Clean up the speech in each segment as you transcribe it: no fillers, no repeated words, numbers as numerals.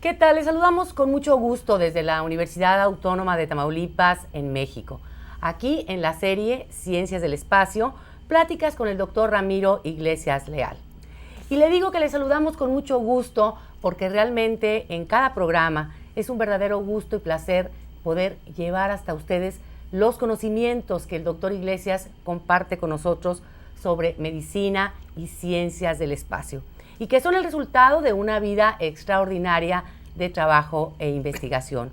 ¿Qué tal? Les saludamos con mucho gusto desde la Universidad Autónoma de Tamaulipas, en México. Aquí en la serie Ciencias del Espacio, pláticas con el doctor Ramiro Iglesias Leal. Y le digo que les saludamos con mucho gusto porque realmente en cada programa es un verdadero gusto y placer poder llevar hasta ustedes los conocimientos que el doctor Iglesias comparte con nosotros sobre medicina y ciencias del espacio, y que son el resultado de una vida extraordinaria de trabajo e investigación.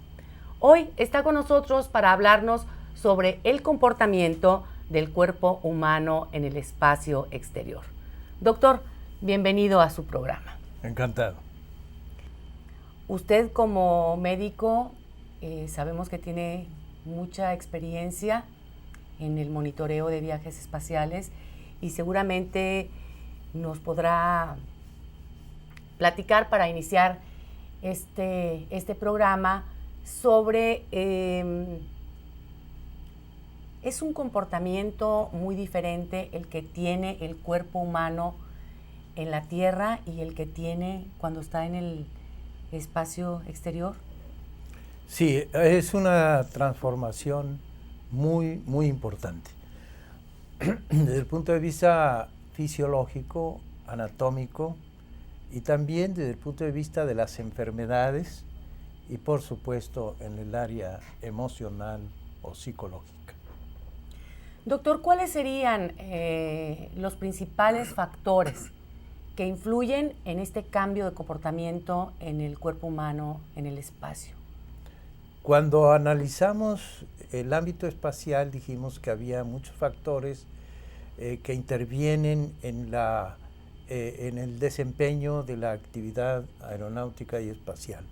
Hoy está con nosotros para hablarnos sobre el comportamiento del cuerpo humano en el espacio exterior. Doctor, bienvenido a su programa. Encantado. Usted como médico sabemos que tiene mucha experiencia en el monitoreo de viajes espaciales y seguramente nos podrá platicar para iniciar este programa sobre es un comportamiento muy diferente el que tiene el cuerpo humano en la Tierra y el que tiene cuando está en el espacio exterior. Sí, es una transformación muy importante. Desde el punto de vista fisiológico, anatómico, y también desde el punto de vista de las enfermedades y por supuesto en el área emocional o psicológica. Doctor, ¿cuáles serían los principales factores que influyen en este cambio de comportamiento en el cuerpo humano en el espacio? Cuando analizamos el ámbito espacial dijimos que había muchos factores que intervienen en el desempeño de la actividad aeronáutica y espacial.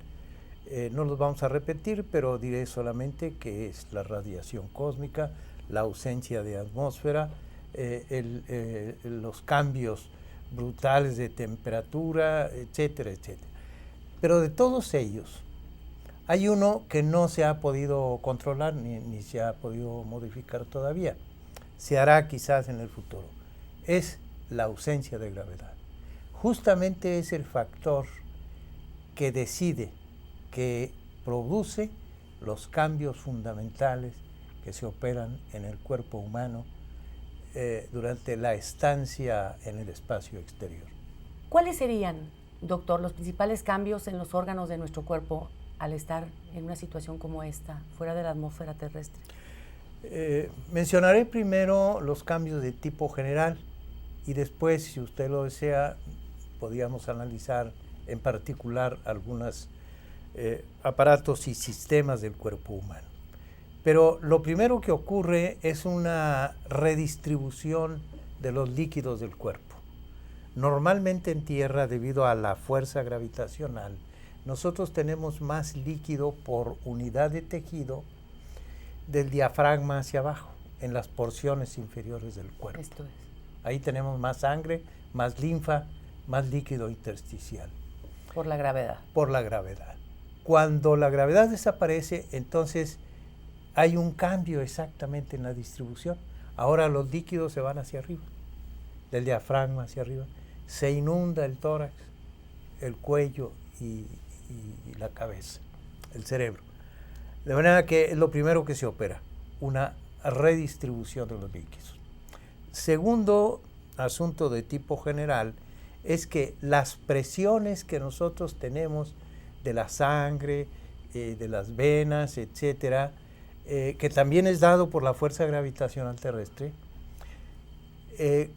No los vamos a repetir, pero diré solamente que es la radiación cósmica, la ausencia de atmósfera, los cambios brutales de temperatura, etcétera, etcétera. Pero de todos ellos, hay uno que no se ha podido controlar ni se ha podido modificar todavía. Se hará quizás en el futuro. Es la ausencia de gravedad. Justamente es el factor que decide, que produce los cambios fundamentales que se operan en el cuerpo humano durante la estancia en el espacio exterior. ¿Cuáles serían, doctor, los principales cambios en los órganos de nuestro cuerpo al estar en una situación como esta, fuera de la atmósfera terrestre? Mencionaré primero los cambios de tipo general y después, si usted lo desea, podríamos analizar en particular algunos aparatos y sistemas del cuerpo humano. Pero lo primero que ocurre es una redistribución de los líquidos del cuerpo. Normalmente en tierra, debido a la fuerza gravitacional, nosotros tenemos más líquido por unidad de tejido del diafragma hacia abajo, en las porciones inferiores del cuerpo. Esto es. Ahí tenemos más sangre, más linfa, más líquido intersticial. Por la gravedad. Por la gravedad. Cuando la gravedad desaparece, entonces hay un cambio exactamente en la distribución. Ahora los líquidos se van hacia arriba, del diafragma hacia arriba. Se inunda el tórax, el cuello y la cabeza, el cerebro. De manera que es lo primero que se opera, una redistribución de los líquidos. Segundo asunto de tipo general es que las presiones que nosotros tenemos de la sangre, de las venas, etcétera, que también es dado por la fuerza gravitacional terrestre,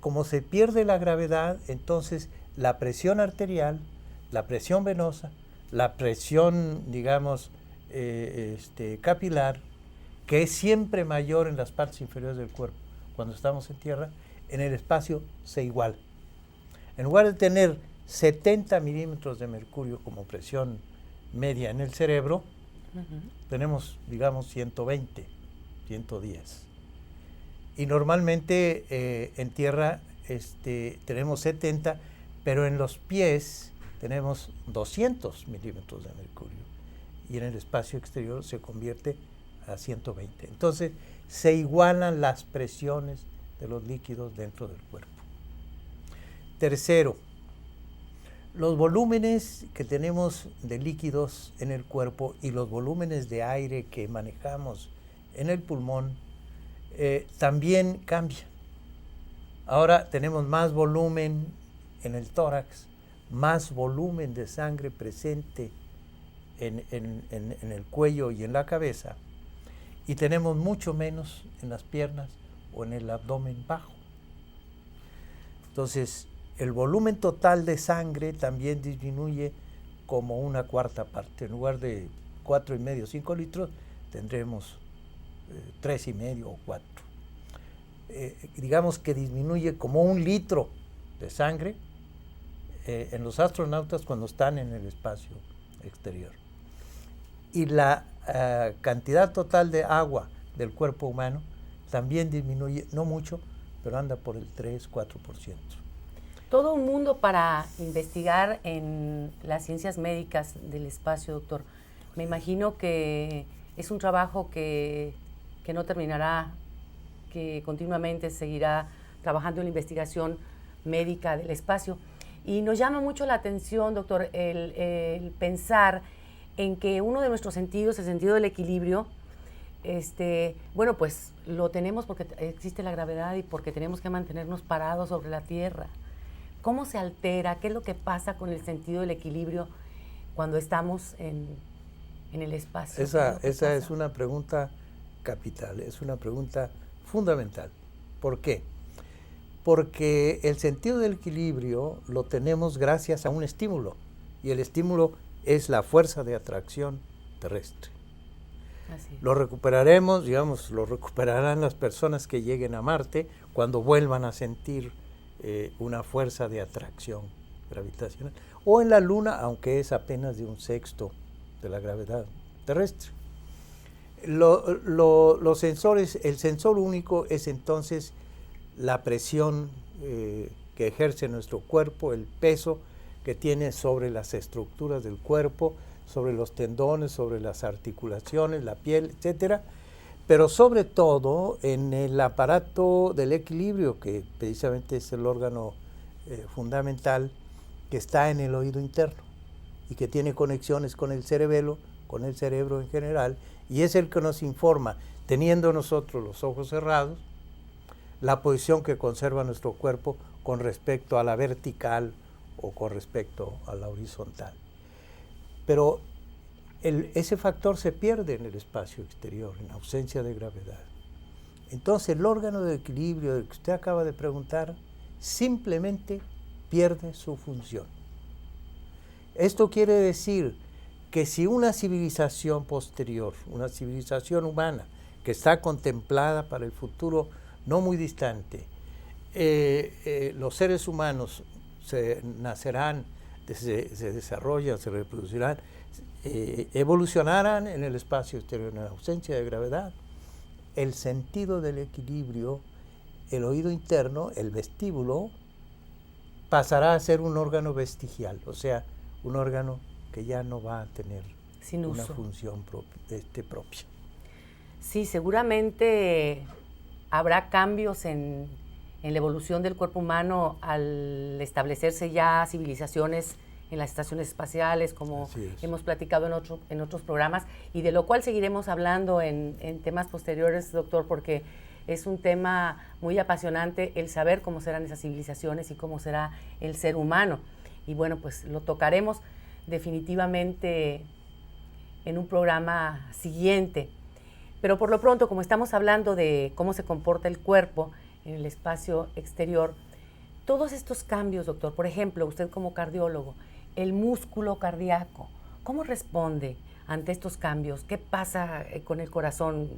como se pierde la gravedad, entonces la presión arterial, la presión venosa, la presión, digamos, capilar, que es siempre mayor en las partes inferiores del cuerpo cuando estamos en tierra, en el espacio se iguala. En lugar de tener 70 milímetros de mercurio como presión media en el cerebro, tenemos, digamos, 120, 110. Y normalmente en tierra tenemos 70, pero en los pies tenemos 200 milímetros de mercurio. Y en el espacio exterior se convierte a 120. Entonces, se igualan las presiones de los líquidos dentro del cuerpo. Tercero, Los volúmenes que tenemos de líquidos en el cuerpo y los volúmenes de aire que manejamos en el pulmón también cambian. Ahora tenemos más volumen en el tórax, más volumen de sangre presente en el cuello y en la cabeza, y tenemos mucho menos en las piernas o en el abdomen bajo. Entonces, el volumen total de sangre también disminuye como una cuarta parte. En lugar de 4,5, 5 litros, tendremos 3,5 o 4. Digamos que disminuye como 1 litro de sangre en los astronautas cuando están en el espacio exterior. Y la cantidad total de agua del cuerpo humano también disminuye, no mucho, pero anda por el 3-4%. Todo un mundo para investigar en las ciencias médicas del espacio, doctor. Me imagino que es un trabajo que no terminará, que continuamente seguirá trabajando en la investigación médica del espacio. Y nos llama mucho la atención, doctor, el pensar en que uno de nuestros sentidos, el sentido del equilibrio, bueno, pues lo tenemos porque existe la gravedad y porque tenemos que mantenernos parados sobre la Tierra. ¿Cómo se altera? ¿Qué es lo que pasa con el sentido del equilibrio cuando estamos en el espacio? Esa es una pregunta capital, es una pregunta fundamental. ¿Por qué? Porque el sentido del equilibrio lo tenemos gracias a un estímulo, y el estímulo es la fuerza de atracción terrestre. Así. Lo recuperaremos, digamos, lo recuperarán las personas que lleguen a Marte cuando vuelvan a sentir una fuerza de atracción gravitacional, o en la Luna, aunque es apenas de 1/6 de la gravedad terrestre. Los sensores, el sensor único es entonces la presión que ejerce nuestro cuerpo, el peso que tiene sobre las estructuras del cuerpo, sobre los tendones, sobre las articulaciones, la piel, etcétera, pero sobre todo en el aparato del equilibrio, que precisamente es el órgano fundamental que está en el oído interno y que tiene conexiones con el cerebelo, con el cerebro en general, y es el que nos informa, teniendo nosotros los ojos cerrados, la posición que conserva nuestro cuerpo con respecto a la vertical o con respecto a la horizontal. Pero ese factor se pierde en el espacio exterior, en ausencia de gravedad. Entonces el órgano de equilibrio del que usted acaba de preguntar simplemente pierde su función. Esto quiere decir que si una civilización posterior, una civilización humana que está contemplada para el futuro no muy distante, los seres humanos nacerán, se desarrollan, se reproducirán, evolucionarán en el espacio exterior en ausencia de gravedad, el sentido del equilibrio, el oído interno, el vestíbulo, pasará a ser un órgano vestigial, o sea, un órgano que ya no va a tener una función propia. Sí, seguramente habrá cambios en la evolución del cuerpo humano al establecerse ya civilizaciones en las estaciones espaciales, como hemos platicado en otros programas, y de lo cual seguiremos hablando en temas posteriores, doctor, porque es un tema muy apasionante el saber cómo serán esas civilizaciones y cómo será el ser humano. Y bueno, pues lo tocaremos definitivamente en un programa siguiente. Pero por lo pronto, como estamos hablando de cómo se comporta el cuerpo en el espacio exterior, todos estos cambios, doctor, por ejemplo, usted como cardiólogo, el músculo cardíaco, ¿cómo responde ante estos cambios? ¿Qué pasa con el corazón?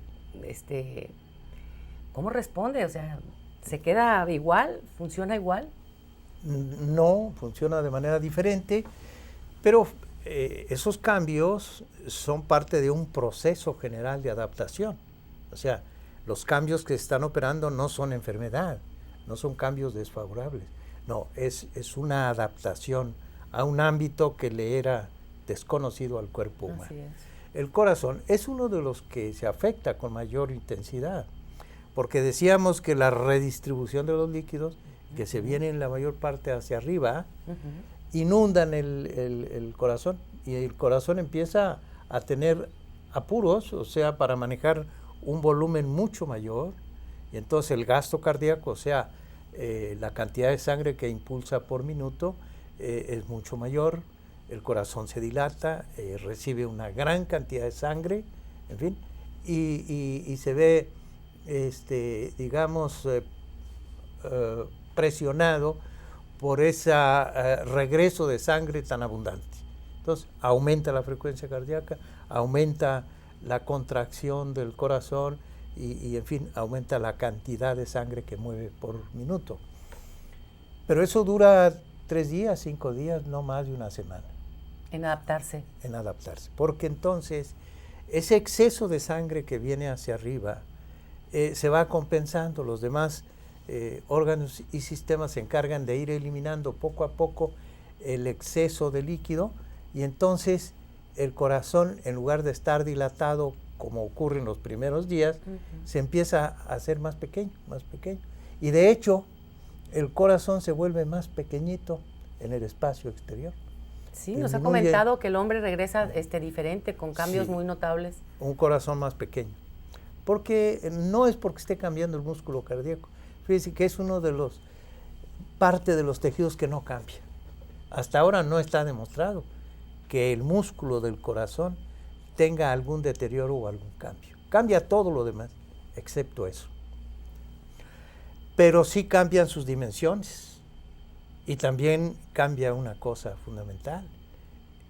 ¿Cómo responde? O sea, ¿se queda igual? ¿Funciona igual? No, funciona de manera diferente, pero esos cambios son parte de un proceso general de adaptación. O sea, los cambios que se están operando no son enfermedad, no son cambios desfavorables, no, es una adaptación a un ámbito que le era desconocido al cuerpo humano. Así es. El corazón es uno de los que se afecta con mayor intensidad, porque decíamos que la redistribución de los líquidos, que se viene en la mayor parte hacia arriba, inundan el corazón y el corazón empieza a tener apuros, o sea, para manejar un volumen mucho mayor, y entonces el gasto cardíaco, o sea, la cantidad de sangre que impulsa por minuto es mucho mayor, el corazón se dilata, recibe una gran cantidad de sangre, en fin, y se ve, digamos, presionado por ese regreso de sangre tan abundante. Entonces, aumenta la frecuencia cardíaca, aumenta la contracción del corazón y, en fin, aumenta la cantidad de sangre que mueve por minuto. Pero eso dura 3 días, 5 días, no más de una semana. En adaptarse. En adaptarse. Porque entonces, ese exceso de sangre que viene hacia arriba se va compensando. Los demás órganos y sistemas se encargan de ir eliminando poco a poco el exceso de líquido, y entonces el corazón, en lugar de estar dilatado como ocurre en los primeros días, se empieza a hacer más pequeño, más pequeño. Y de hecho, el corazón se vuelve más pequeñito en el espacio exterior. Sí, nos ha comentado que el hombre regresa diferente, con cambios muy notables. Un corazón más pequeño. Porque no es porque esté cambiando el músculo cardíaco. Fíjense que es parte de los tejidos que no cambia. Hasta ahora no está demostrado que el músculo del corazón tenga algún deterioro o algún cambio. Cambia todo lo demás, excepto eso. Pero sí cambian sus dimensiones. Y también cambia una cosa fundamental.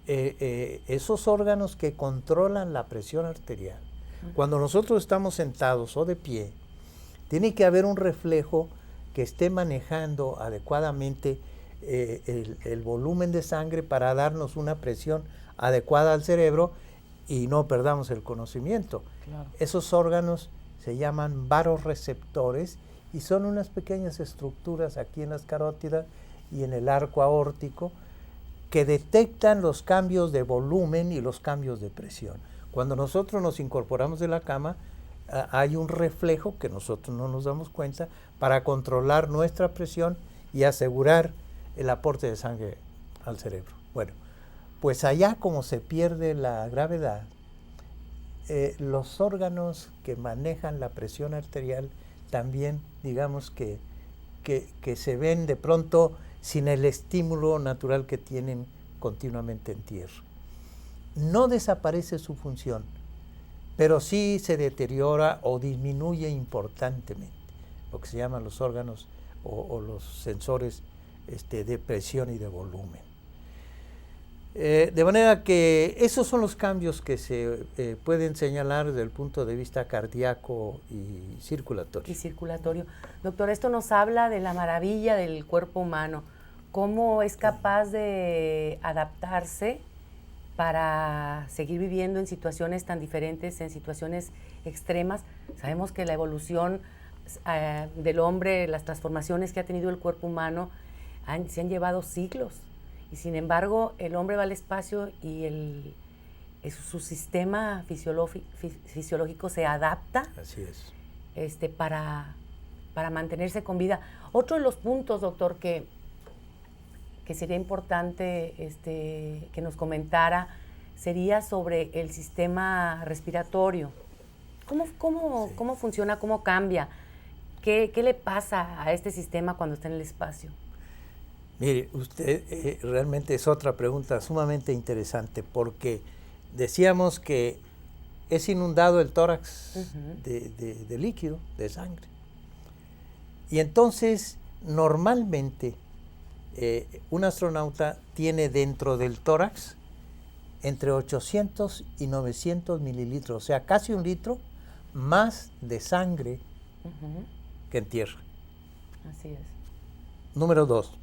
Esos órganos que controlan la presión arterial, cuando nosotros estamos sentados o de pie, tiene que haber un reflejo que esté manejando adecuadamente el volumen de sangre para darnos una presión adecuada al cerebro y no perdamos el conocimiento. Claro. Esos órganos se llaman varoreceptores y son unas pequeñas estructuras aquí en las carótidas y en el arco aórtico que detectan los cambios de volumen y los cambios de presión. Cuando nosotros nos incorporamos de la cama, hay un reflejo que nosotros no nos damos cuenta para controlar nuestra presión y asegurar el aporte de sangre al cerebro. Bueno, pues allá como se pierde la gravedad, los órganos que manejan la presión arterial también, digamos que se ven de pronto sin el estímulo natural que tienen continuamente en tierra. No desaparece su función, pero sí se deteriora o disminuye importantemente, lo que se llaman los órganos o los sensores de presión y de volumen. De manera que esos son los cambios que se pueden señalar desde el punto de vista cardíaco y circulatorio. Doctor, esto nos habla de la maravilla del cuerpo humano, cómo es capaz de adaptarse para seguir viviendo en situaciones tan diferentes, en situaciones extremas. Sabemos que la evolución del hombre, las transformaciones que ha tenido el cuerpo humano, se han llevado siglos. Y sin embargo, el hombre va al espacio y su sistema fisiológico se adapta. Así es. Para mantenerse con vida. Otro de los puntos, doctor, que sería importante que nos comentara sería sobre el sistema respiratorio. ¿Cómo funciona? ¿Cómo cambia? ¿Qué le pasa a este sistema cuando está en el espacio? Mire, usted realmente es otra pregunta sumamente interesante, porque decíamos que es inundado el tórax de líquido, de sangre. Y entonces, normalmente, un astronauta tiene dentro del tórax entre 800 y 900 mililitros, o sea, casi 1 litro más de sangre que en tierra. Así es. Número 2.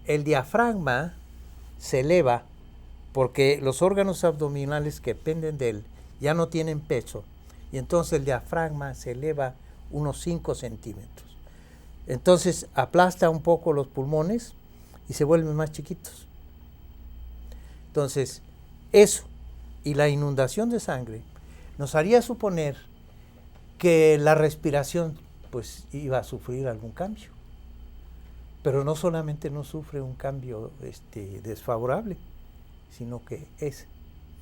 El diafragma se eleva porque los órganos abdominales que dependen de él ya no tienen peso, y entonces el diafragma se eleva unos 5 centímetros. Entonces aplasta un poco los pulmones y se vuelven más chiquitos. Entonces, eso y la inundación de sangre nos haría suponer que la respiración pues iba a sufrir algún cambio. Pero no solamente no sufre un cambio desfavorable, sino que es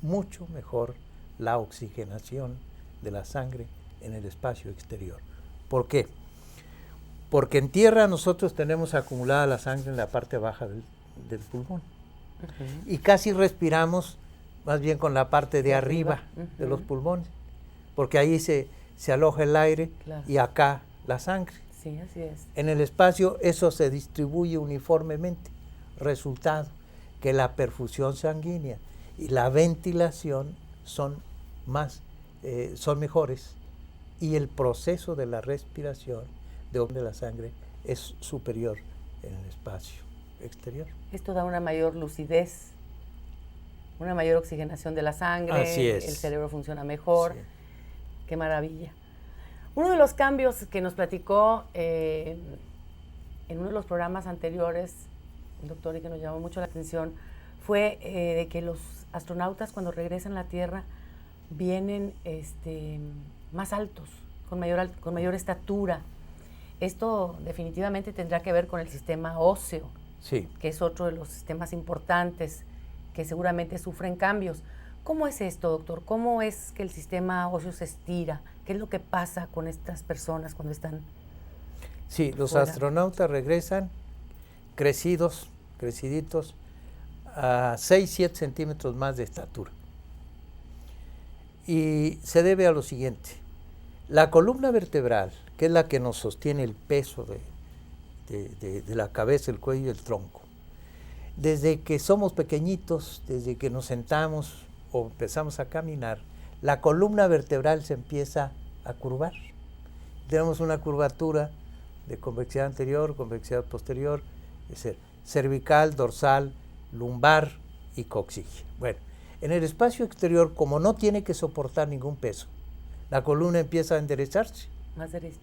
mucho mejor la oxigenación de la sangre en el espacio exterior. ¿Por qué? Porque en tierra nosotros tenemos acumulada la sangre en la parte baja del pulmón. Y casi respiramos más bien con la parte de arriba de los pulmones, porque ahí se aloja el aire y acá la sangre. Sí, así es. En el espacio eso se distribuye uniformemente. Resultado, que la perfusión sanguínea y la ventilación son mejores, y el proceso de la respiración de la sangre es superior en el espacio exterior. Esto da una mayor lucidez, una mayor oxigenación de la sangre. Así es. El cerebro funciona mejor. Sí. Qué maravilla. Uno de los cambios que nos platicó en uno de los programas anteriores, el doctor, y que nos llamó mucho la atención, fue de que los astronautas cuando regresan a la Tierra vienen más altos, con mayor estatura. Esto definitivamente tendrá que ver con el sistema óseo, Sí. que es otro de los sistemas importantes que seguramente sufren cambios. ¿Cómo es esto, doctor? ¿Cómo es que el sistema óseo se estira? ¿Qué es lo que pasa con estas personas cuando están Sí, los fuera? astronautas regresan creciditos, a 6-7 centímetros más de estatura. Y se debe a lo siguiente: la columna vertebral, que es la que nos sostiene el peso de la cabeza, el cuello y el tronco, desde que somos pequeñitos, desde que nos sentamos o empezamos a caminar, la columna vertebral se empieza a curvar. Tenemos una curvatura de convexidad anterior, convexidad posterior, es decir, cervical, dorsal, lumbar y coxígea. Bueno, en el espacio exterior, como no tiene que soportar ningún peso, la columna empieza a enderezarse. Más derecha.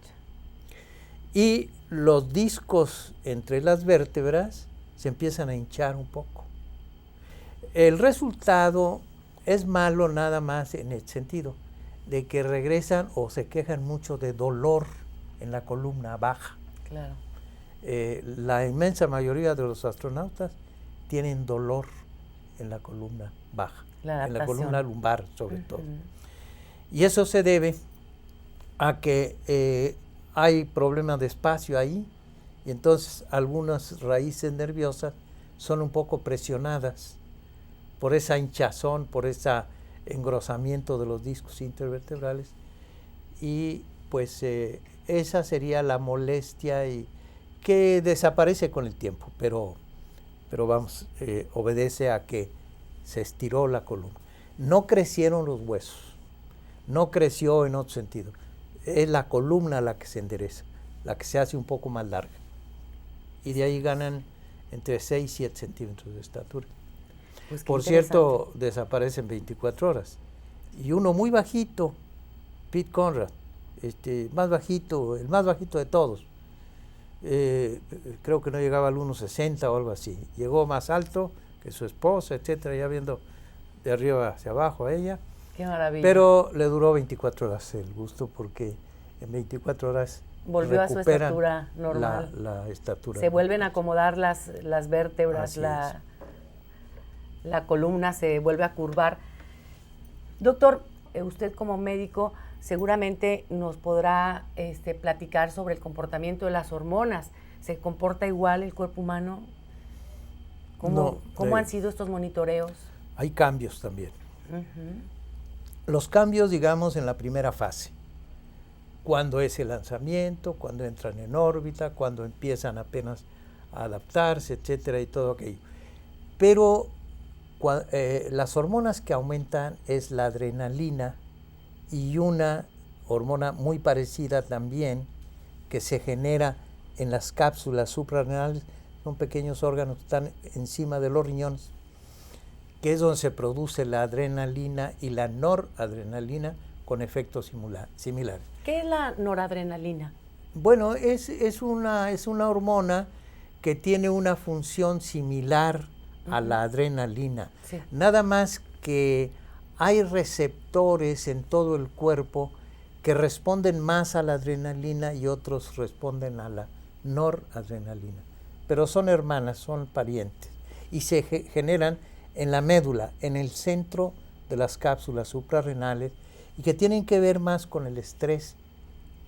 Y los discos entre las vértebras se empiezan a hinchar un poco. El resultado es malo nada más en el sentido de que regresan o se quejan mucho de dolor en la columna baja. Claro. La inmensa mayoría de los astronautas tienen dolor en la columna baja, en la columna lumbar sobre todo. Y eso se debe a que hay problemas de espacio ahí, y entonces algunas raíces nerviosas son un poco presionadas por esa hinchazón, por ese engrosamiento de los discos intervertebrales, y pues esa sería la molestia y que desaparece con el tiempo, pero vamos, obedece a que se estiró la columna. No crecieron los huesos, no creció en otro sentido. Es la columna la que se endereza, la que se hace un poco más larga. Y de ahí ganan entre 6 y 7 centímetros de estatura. Pues por cierto, desaparece en 24 horas. Y uno muy bajito, Pete Conrad, más bajito, el más bajito de todos, creo que no llegaba al 1.60 o algo así. Llegó más alto que su esposa, etcétera, ya viendo de arriba hacia abajo a ella. Qué maravilla. Pero le duró 24 horas el gusto, porque en 24 horas volvió a su estatura normal. La estatura. Se vuelven a acomodar las vértebras, la columna se vuelve a curvar. Doctor, usted como médico seguramente nos podrá platicar sobre el comportamiento de las hormonas. ¿Se comporta igual el cuerpo humano? ¿Cómo han sido estos monitoreos? Hay cambios también. Los cambios, digamos, en la primera fase, cuando es el lanzamiento, cuando entran en órbita, cuando empiezan apenas a adaptarse, etcétera, y todo aquello. Pero las hormonas que aumentan es la adrenalina y una hormona muy parecida también que se genera en las cápsulas suprarrenales, son pequeños órganos que están encima de los riñones, que es donde se produce la adrenalina y la noradrenalina con efectos similares. ¿Qué es la noradrenalina? Bueno, es una hormona que tiene una función similar a la adrenalina. Sí. Nada más que hay receptores en todo el cuerpo que responden más a la adrenalina y otros responden a la noradrenalina. pero son hermanas, son parientes, y se generan en la médula, en el centro de las cápsulas suprarrenales, y que tienen que ver más con el estrés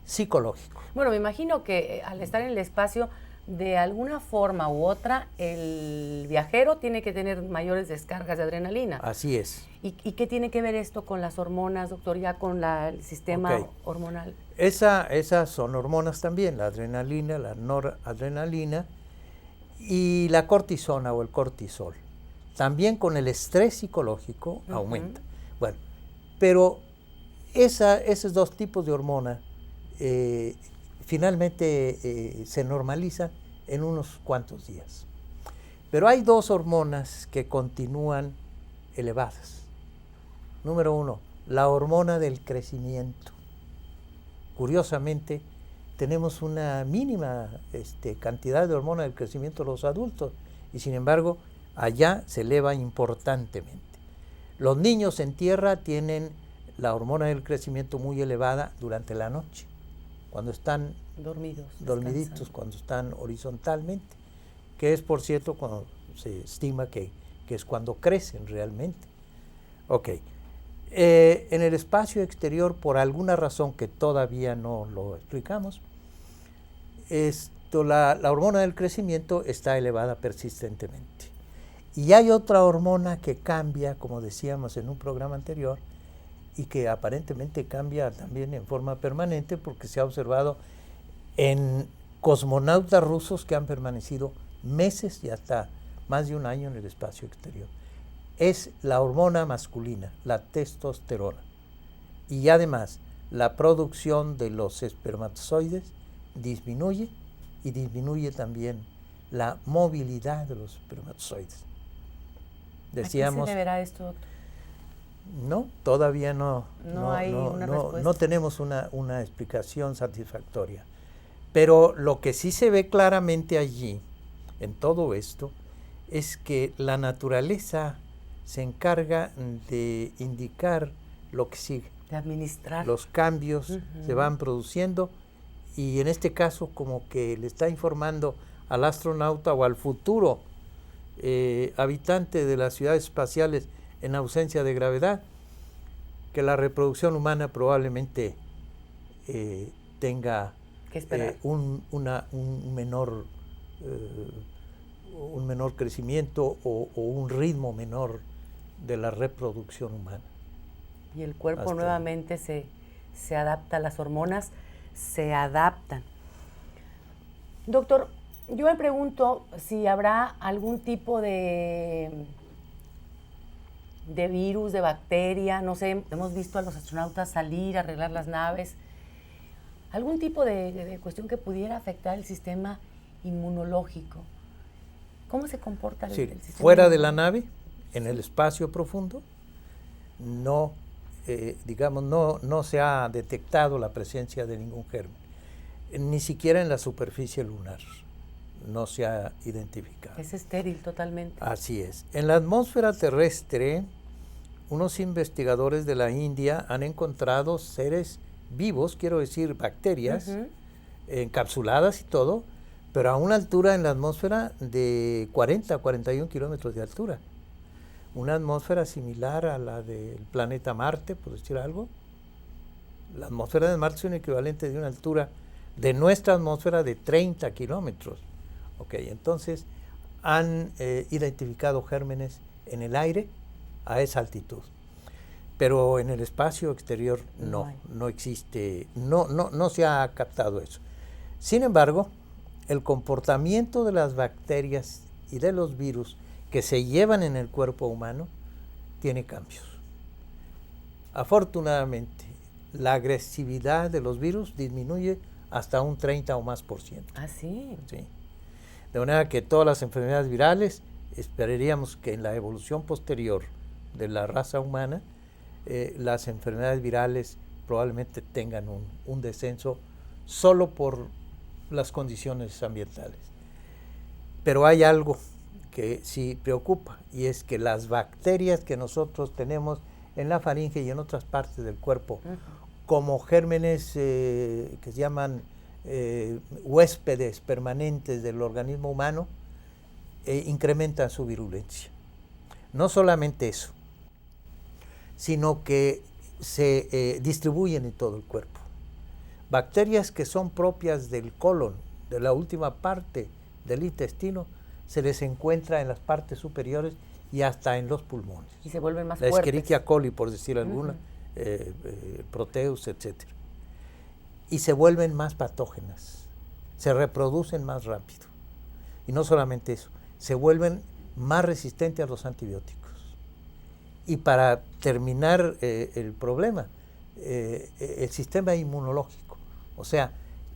psicológico. Bueno, me imagino que al estar en el espacio, de alguna forma u otra, el viajero tiene que tener mayores descargas de adrenalina. Así es. ¿Y qué tiene que ver esto con las hormonas, doctor, ya con el sistema hormonal? Esas son hormonas también, la adrenalina, la noradrenalina y la cortisona o el cortisol. También con el estrés psicológico aumenta. Bueno, pero esos dos tipos de hormonas finalmente se normalizan en unos cuantos días. Pero hay dos hormonas que continúan elevadas. Número uno, la hormona del crecimiento. Curiosamente, tenemos una mínima cantidad de hormona del crecimiento los adultos y sin embargo, allá se eleva importantemente. Los niños en tierra tienen la hormona del crecimiento muy elevada durante la noche, cuando están dormiditos, cuando están horizontalmente, que es, por cierto, cuando se estima que es cuando crecen realmente. Ok. En el espacio exterior, por alguna razón que todavía no lo explicamos, la hormona del crecimiento está elevada persistentemente. Y hay otra hormona que cambia, como decíamos en un programa anterior, y que aparentemente cambia también en forma permanente porque se ha observado en cosmonautas rusos que han permanecido meses y hasta más de un año en el espacio exterior. Es la hormona masculina, la testosterona. Y además, la producción de los espermatozoides disminuye y disminuye también la movilidad de los espermatozoides. Decíamos, ¿a qué se deberá esto, doctor? No, todavía no tenemos una explicación satisfactoria. Pero lo que sí se ve claramente allí, en todo esto, es que la naturaleza se encarga de indicar lo que sigue. De administrar. Los cambios se van produciendo y en este caso como que le está informando al astronauta o al futuro habitante de las ciudades espaciales en ausencia de gravedad, que la reproducción humana probablemente tenga un menor crecimiento o un ritmo menor de la reproducción humana. Y el cuerpo nuevamente se adapta, las hormonas se adaptan. Doctor, yo me pregunto si habrá algún tipo de virus, de bacteria, no sé, hemos visto a los astronautas salir, arreglar las naves, algún tipo de cuestión que pudiera afectar el sistema inmunológico. ¿Cómo se comporta el sistema fuera de la nave, en el espacio profundo, no se ha detectado la presencia de ningún germen, ni siquiera en la superficie lunar. No se ha identificado. Es estéril totalmente. Así es. En la atmósfera terrestre, unos investigadores de la India han encontrado seres vivos, quiero decir bacterias, encapsuladas y todo, pero a una altura en la atmósfera de 40 a 41 kilómetros de altura. Una atmósfera similar a la del planeta Marte, por decir algo. La atmósfera de Marte es un equivalente de una altura de nuestra atmósfera de 30 kilómetros. Ok, entonces han identificado gérmenes en el aire a esa altitud. Pero en el espacio exterior no existe, no se ha captado eso. Sin embargo, el comportamiento de las bacterias y de los virus que se llevan en el cuerpo humano tiene cambios. Afortunadamente, la agresividad de los virus disminuye hasta un 30 o más %. ¿Ah, sí? Sí. De manera que todas las enfermedades virales, esperaríamos que en la evolución posterior de la raza humana, las enfermedades virales probablemente tengan un descenso solo por las condiciones ambientales. Pero hay algo que sí preocupa, y es que las bacterias que nosotros tenemos en la faringe y en otras partes del cuerpo, como gérmenes que se llaman huéspedes permanentes del organismo humano, incrementan su virulencia. No solamente eso, sino que se distribuyen en todo el cuerpo. Bacterias que son propias del colon, de la última parte del intestino, se les encuentra en las partes superiores y hasta en los pulmones. Y se vuelven más la fuertes. Escherichia coli, por decir alguna, Proteus, etc. Y se vuelven más patógenas, se reproducen más rápido. Y no solamente eso, se vuelven más resistentes a los antibióticos. Y para terminar el problema, el sistema inmunológico, o sea,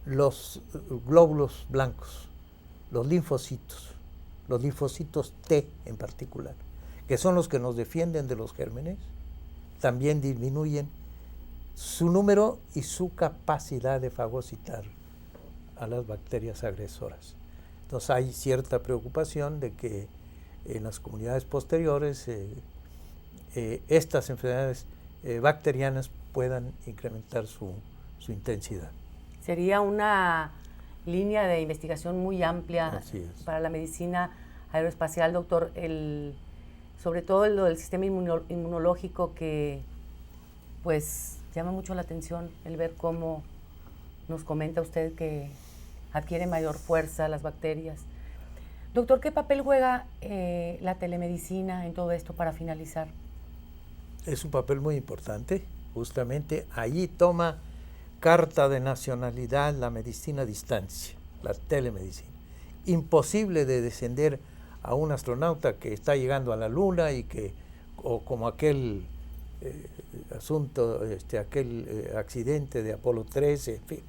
los glóbulos blancos, los linfocitos T en particular, que son los que nos defienden de los gérmenes, también disminuyen su número y su capacidad de fagocitar a las bacterias agresoras. Entonces hay cierta preocupación de que en las comunidades posteriores estas enfermedades bacterianas puedan incrementar su intensidad. Sería una línea de investigación muy amplia para la medicina aeroespacial, doctor, sobre todo lo del sistema inmunológico, que pues llama mucho la atención el ver cómo nos comenta usted que adquiere mayor fuerza las bacterias. Doctor, ¿qué papel juega la telemedicina en todo esto para finalizar? Es un papel muy importante, justamente allí toma carta de nacionalidad la medicina a distancia, la telemedicina. Imposible de descender a un astronauta que está llegando a la Luna y o como aquel aquel accidente de Apolo 13, en fin,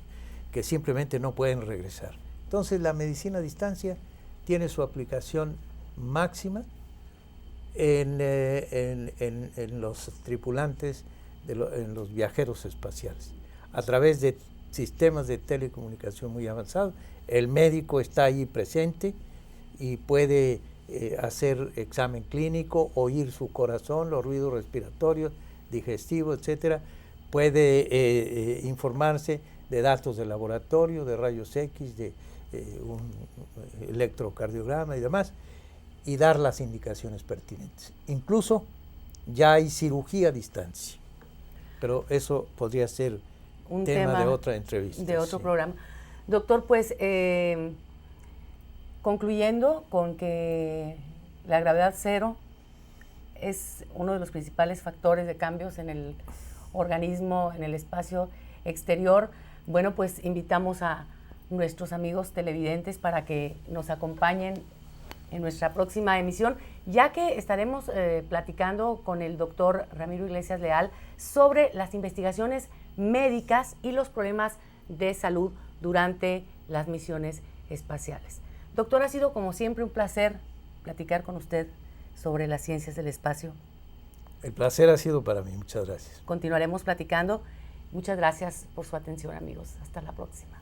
que simplemente no pueden regresar. Entonces la medicina a distancia tiene su aplicación máxima en los tripulantes, en los viajeros espaciales, a través de sistemas de telecomunicación muy avanzados. El médico está allí presente y puede hacer examen clínico, oír su corazón, los ruidos respiratorios, digestivos, etcétera. Puede informarse de datos de laboratorio, de rayos X, de un electrocardiograma y demás, y dar las indicaciones pertinentes. Incluso ya hay cirugía a distancia, pero eso podría ser un tema de otra entrevista. De otro programa. Doctor, pues concluyendo con que la gravedad cero es uno de los principales factores de cambios en el organismo, en el espacio exterior, bueno, pues invitamos a nuestros amigos televidentes para que nos acompañen en nuestra próxima emisión, ya que estaremos platicando con el doctor Ramiro Iglesias Leal sobre las investigaciones médicas y los problemas de salud durante las misiones espaciales. Doctor, ha sido como siempre un placer platicar con usted sobre las ciencias del espacio. El placer ha sido para mí, muchas gracias. Continuaremos platicando. Muchas gracias por su atención, amigos. Hasta la próxima.